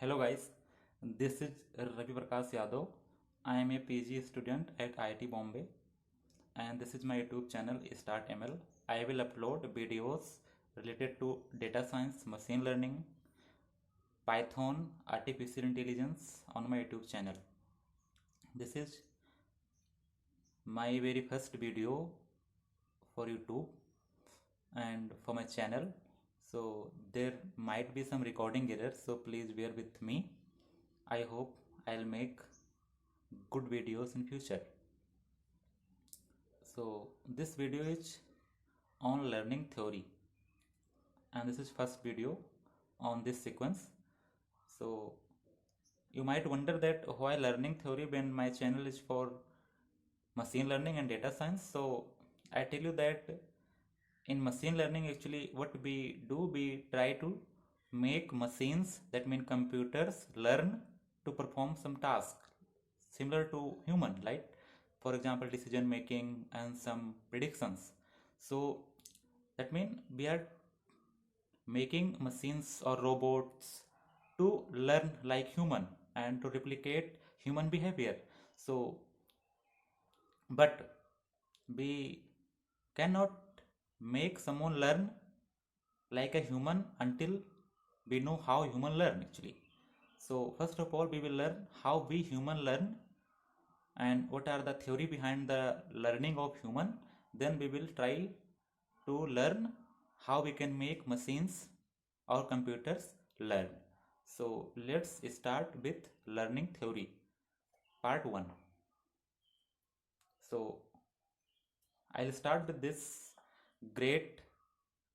Hello guys, this is Ravi Prakash Yadav. I am a PG student at IIT Bombay and this is my YouTube channel Start ML. I will upload videos related to data science, machine learning, Python, artificial intelligence on my YouTube channel. This is my very first video for YouTube and for my channel. So there might be some recording errors, so please bear with me. I hope I'll make good videos in future. So this video is on learning theory and this is first video on this sequence. So you might wonder that why learning theory when my channel is for machine learning and data science. So I tell you that in machine learning actually what we do, we try to make machines, that mean computers, learn to perform some task similar to human, right? For example, decision making and some predictions. So that means we are making machines or robots to learn like human and to replicate human behavior. So but we cannot make someone learn like a human until we know how human learn actually. So first of all we will learn how we human learn and what are the theory behind the learning of human. Then we will try to learn how we can make machines or computers learn. So let's start with learning theory part 1. So I'll start with this great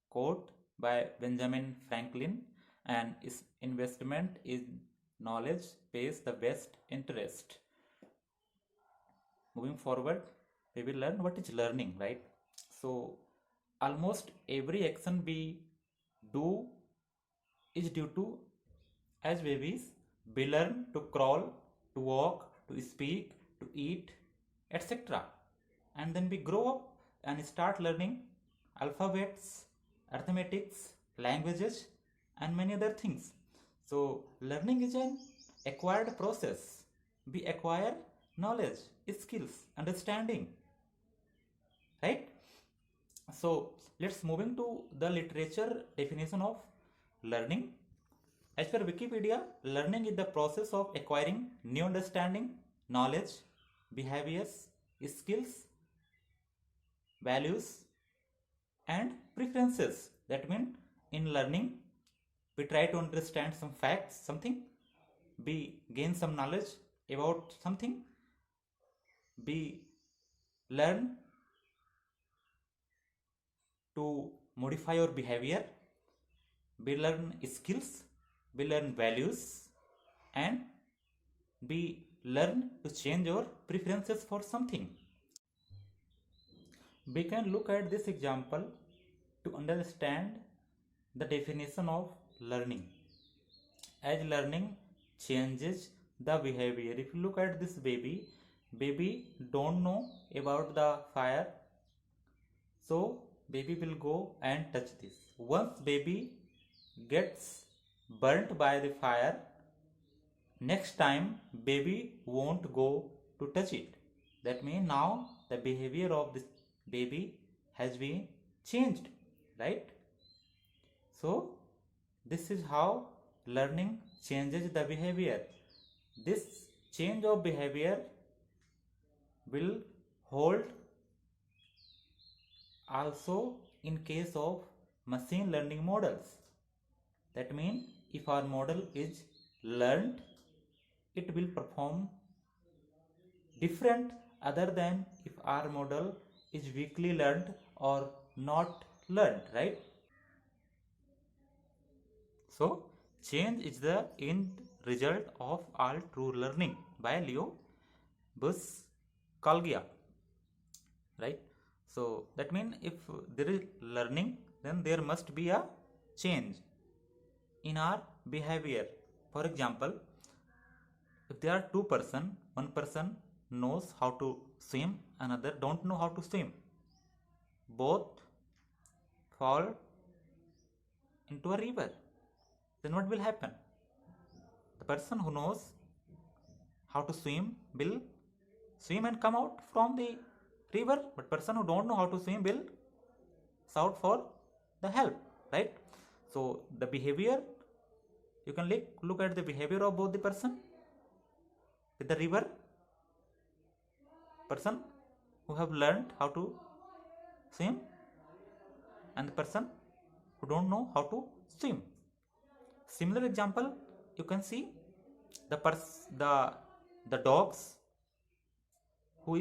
quote by Benjamin Franklin, and is investment in knowledge pays the best interest. Moving forward, we will learn what is learning, right? So almost every action we do is due to, as babies we learn to crawl, to walk, to speak, to eat, etc. And then we grow up and start learning alphabets, arithmetics, languages, and many other things. So learning is an acquired process. We acquire knowledge, skills, understanding, right? So let's moving to the literature definition of learning. As per Wikipedia, learning is the process of acquiring new understanding, knowledge, behaviors, skills, values, and preferences. That means in learning, we try to understand some facts, something, we gain some knowledge about something, we learn to modify our behavior, we learn skills, we learn values, and we learn to change our preferences for something. We can look at this example to understand the definition of learning. As learning changes the behavior. If you look at this baby don't know about the fire, so baby will go and touch this. Once baby gets burnt by the fire, next time baby won't go to touch it. That means now the behavior of this baby has been changed, right? So this is how learning changes the behavior. This change of behavior will hold also in case of machine learning models. That means if our model is learned, it will perform different other than if our model is weakly learned or not learned, right? So change is the end result of all true learning by Leo Buscaglia, right? So that means if there is learning, then there must be a change in our behavior. For example, if there are one person knows how to swim, another don't know how to swim. Both fall into a river. Then what will happen? The person who knows how to swim will swim and come out from the river, but person who don't know how to swim will shout for the help, right? So the behavior, you can look at the behavior of both the person with the river, person who have learned how to swim, and the person who don't know how to swim. Similar example, you can see the the dogs who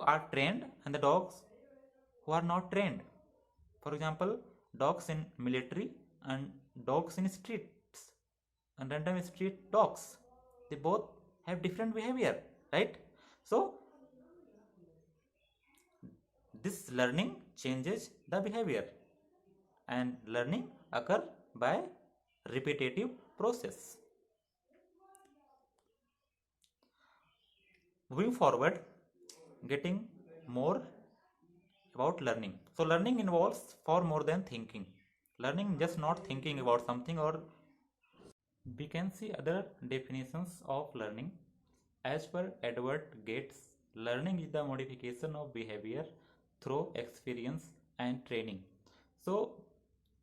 are trained and the dogs who are not trained. For example, dogs in military and dogs in streets and random street dogs, they both have different behavior, right? So this learning changes the behavior, and learning occur by repetitive process. Moving forward, getting more about learning. So learning involves far more than thinking. Learning just not thinking about something, or we can see other definitions of learning. As per Edward Gates, learning is the modification of behavior through experience and training. So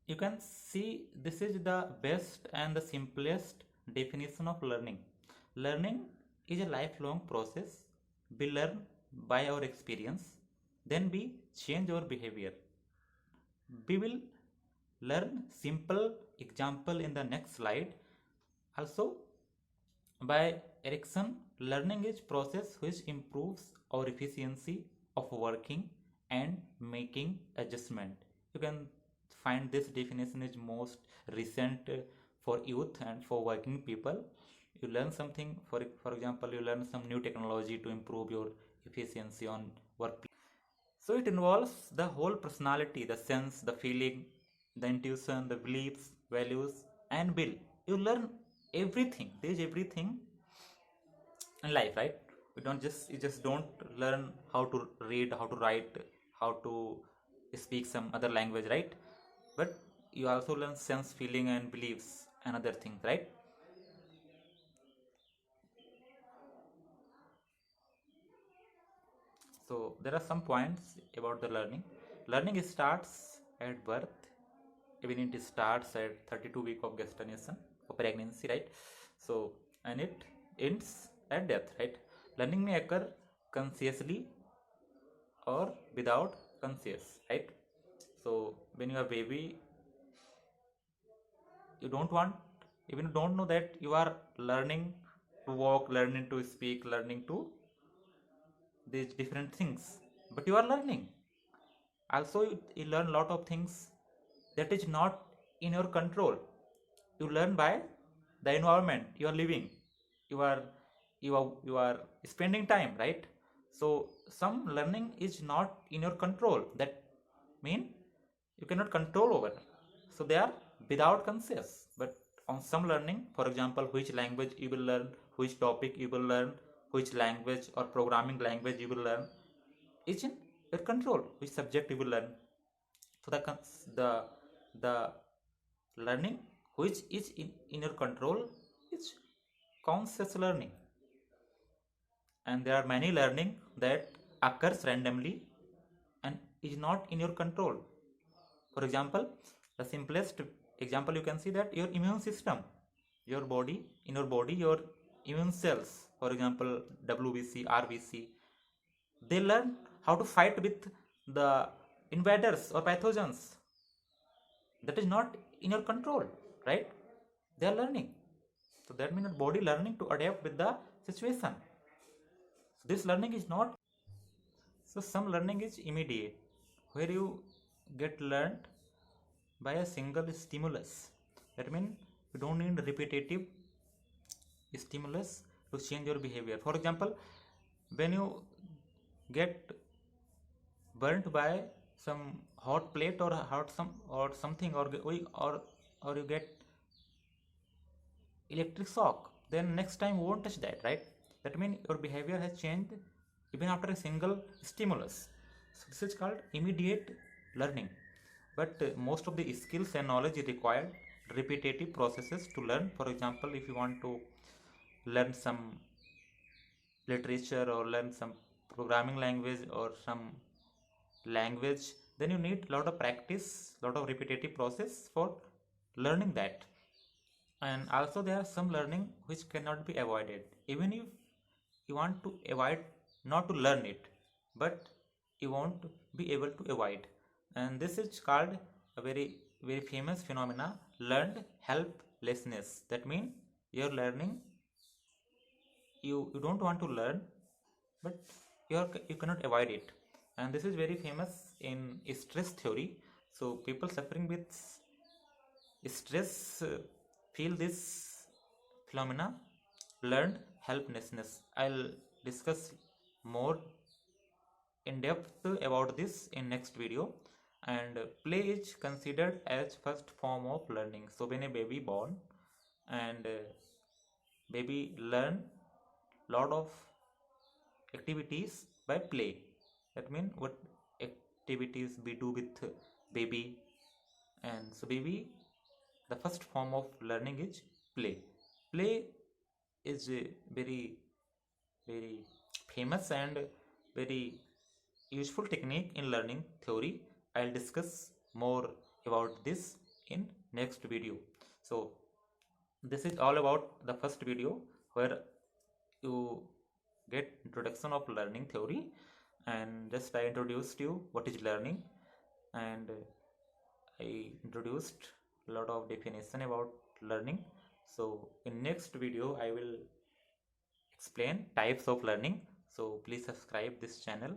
you can see this is the best and the simplest definition of learning. Learning is a lifelong process. We learn by our experience, then we change our behavior. We will learn simple example in the next slide. Also, by Erickson, learning is process which improves our efficiency of working and making adjustment. You can find this definition is most recent for youth and for working people. You learn something, for example, you learn some new technology to improve your efficiency on work. So it involves the whole personality, the sense, the feeling, the intuition, the beliefs, values, and will. You learn everything. There is everything in life, right? You just don't learn how to read, how to write, how to speak some other language, right? But you also learn sense, feeling, and beliefs and other things, right? So there are some points about the learning. Learning starts at birth, even it starts at 32 week of gestation or pregnancy, right? So and it ends at death, right? Learning may occur consciously or without conscious, right? So when you are baby, you don't want, even you don't know that you are learning to walk, learning to speak, learning to these different things, but you are learning. Also you learn a lot of things that is not in your control. You learn by the environment you are living. You are spending time, right? So some learning is not in your control, that mean you cannot control over, so they are without conscious. But on some learning, for example, which language you will learn, which topic you will learn, which language or programming language you will learn, is in your control. Which subject you will learn. So the learning which is in your control is conscious learning. And there are many learning that occurs randomly and is not in your control. For example, the simplest example, you can see that your immune system, your body, in your body, your immune cells, for example WBC, RBC, they learn how to fight with the invaders or pathogens. That is not in your control, right? They are learning. So that means body learning to adapt with the situation. So this learning is not. So some learning is immediate, where you get learned by a single stimulus. That means you don't need repetitive stimulus to change your behavior. For example, when you get burnt by some hot plate or something, or you get electric shock, then next time you won't touch that, right? That means your behavior has changed even after a single stimulus. So this is called immediate learning. But most of the skills and knowledge required repetitive processes to learn. For example, if you want to learn some literature or learn some programming language or some language, then you need a lot of practice, lot of repetitive process for learning that. And also there are some learning which cannot be avoided, even if you want to avoid not to learn it, but you won't be able to avoid. And this is called a very famous phenomena, learned helplessness. That means you're learning, you don't want to learn, but you cannot avoid it. And this is very famous in stress theory. So people suffering with stress feel this phenomena, learned helplessness. I'll discuss more in depth about this in next video. And play is considered as first form of learning. So when a baby born, and baby learn lot of activities by play. That means what activities we do with baby. And so baby, the first form of learning is play. Play is a very famous and very useful technique in learning theory. I'll discuss more about this in next video. So this is all about the first video, where you get introduction of learning theory, and just I introduced you what is learning. And I introduced a lot of definition about learning. So in next video I will explain types of learning. So please subscribe this channel